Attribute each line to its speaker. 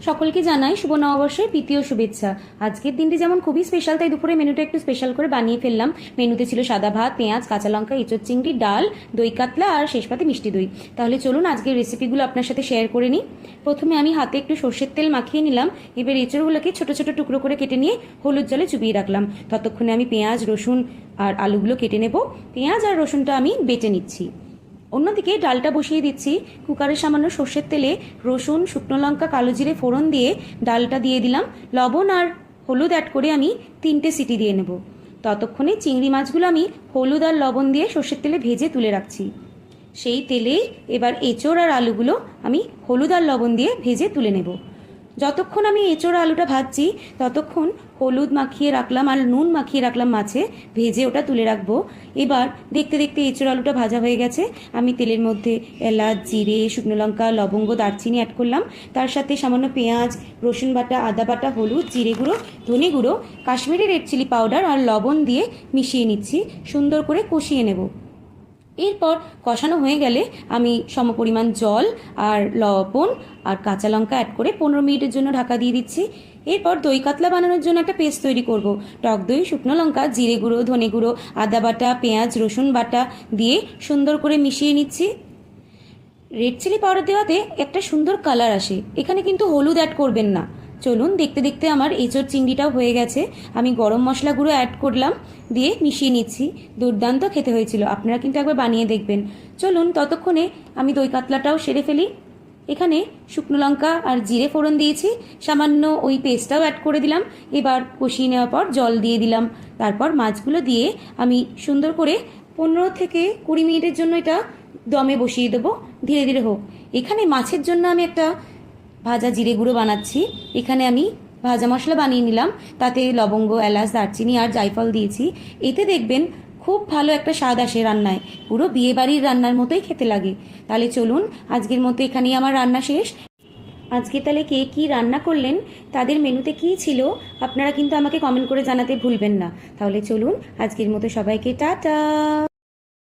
Speaker 1: সকলকে জানাই শুভ নববর্ষের প্রীতি ও শুভেচ্ছা। আজকের দিনটি যেমন খুবই স্পেশাল, তাই দুপুরে মেনুটা একটু স্পেশাল করে বানিয়ে ফেললাম। মেনুতে ছিল সাদা ভাত, পেঁয়াজ, কাঁচা লঙ্কা, এঁচোড় চিংড়ি, ডাল, দই কাতলা আর শেষ পাতে মিষ্টি দই। তাহলে চলুন আজকের রেসিপিগুলো আপনার সাথে শেয়ার করে নিই। প্রথমে আমি হাতে একটু সর্ষের তেল মাখিয়ে নিলাম। এবার এঁচোড়গুলোকে ছোট ছোট টুকরো করে কেটে নিয়ে হলুদ জলে চুবিয়ে রাখলাম। ততক্ষণে আমি পেঁয়াজ, রসুন আর আলুগুলো কেটে নেব। পেঁয়াজ আর রসুনটা আমি বেটে নিচ্ছি। অন্যদিকে ডালটা বসিয়ে দিচ্ছি। কুকারে সামান্য সর্ষের তেলে রসুন, শুকনো লঙ্কা, কালো জিরে ফোড়ন দিয়ে ডালটা দিয়ে দিলাম। লবণ আর হলুদ অ্যাড করে আমি 3টে সিটি দিয়ে নেব। ততক্ষণে চিংড়ি মাছগুলো আমি হলুদ আর লবণ দিয়ে সর্ষের তেলে ভেজে তুলে রাখছি। সেই তেলে এবার এঁচোড় আর আলুগুলো আমি হলুদ আর লবণ দিয়ে ভেজে তুলে নেব। যতক্ষণ আমি এঁচোড় আলুটা ভাজছি ততক্ষণ হলুদ মাখিয়ে রাখলাম আর নুন মাখিয়ে রাখলাম মাছে, ভেজে ওটা তুলে রাখবো। এবার দেখতে দেখতে এঁচোড় আলুটা ভাজা হয়ে গেছে। আমি তেলের মধ্যে এলাচ, জিরে, শুকনো লঙ্কা, লবঙ্গ, দারচিনি অ্যাড করলাম। তার সাথে সামান্য পেঁয়াজ, রসুন বাটা, আদা বাটা, হলুদ, জিরে গুঁড়ো, ধনে গুঁড়ো, কাশ্মীরি রেড চিলি পাউডার আর লবণ দিয়ে মিশিয়ে নিচ্ছি। সুন্দর করে কষিয়ে নেব। এরপর কষানো হয়ে গেলে আমি সমপরিমাণ জল আর লবণ আর কাঁচা লঙ্কা অ্যাড করে 15 মিনিটের জন্য ঢাকা দিয়ে দিচ্ছি। এরপর দই কাতলা বানানোর জন্য একটা পেস্ট তৈরি করব। টক দই, শুকনো লঙ্কা, জিরে গুঁড়ো, ধনে গুঁড়ো, আদা বাটা, পেঁয়াজ, রসুন বাটা দিয়ে সুন্দর করে মিশিয়ে নিচ্ছি। রেড চিলি পাউডার দেওয়াতে একটা সুন্দর কালার আসে। এখানে কিন্তু হলুদ অ্যাড করবেন না। চলুন দেখতে দেখতে আমার এঁচোড় চিংড়িটাও হয়ে গেছে। আমি গরম মশলা গুঁড়ো অ্যাড করলাম, দিয়ে মিশিয়ে নিচ্ছি। দুর্দান্ত খেতে হয়েছিল, আপনারা কিন্তু একবার বানিয়ে দেখবেন। চলুন ততক্ষণে আমি দই কাতলাটাও সেরে ফেলি। এখানে শুকনো লঙ্কা আর জিরে ফোড়ন দিয়েছি, সামান্য ওই পেস্টটাও অ্যাড করে দিলাম। এবার কষিয়ে নেওয়ার পর জল দিয়ে দিলাম। তারপর মাছগুলো দিয়ে আমি সুন্দর করে 15 থেকে 20 মিনিটের জন্য এটা দমে বসিয়ে দেবো, ধীরে ধীরে হোক। এখানে মাছের জন্য আমি একটা ভাজা জিরে গুঁড়ো বানাচ্ছি। এখানে আমি ভাজা মশলা বানিয়ে নিলাম, তাতে লবঙ্গ, এলাচ, দারচিনি আর জায়ফল দিয়েছি। এতে দেখবেন খুব ভালো একটা স্বাদ আসে রান্নায়, পুরো বিয়েবাড়ির রান্নার মতোই খেতে লাগে। তাহলে চলুন আজকের মতো এখানেই আমার রান্না শেষ। আজকে তাহলে কে কী রান্না করলেন, তাদের মেনুতে কী ছিল, আপনারা কিন্তু আমাকে কমেন্ট করে জানাতে ভুলবেন না। তাহলে চলুন আজকের মতো সবাইকে টাটা।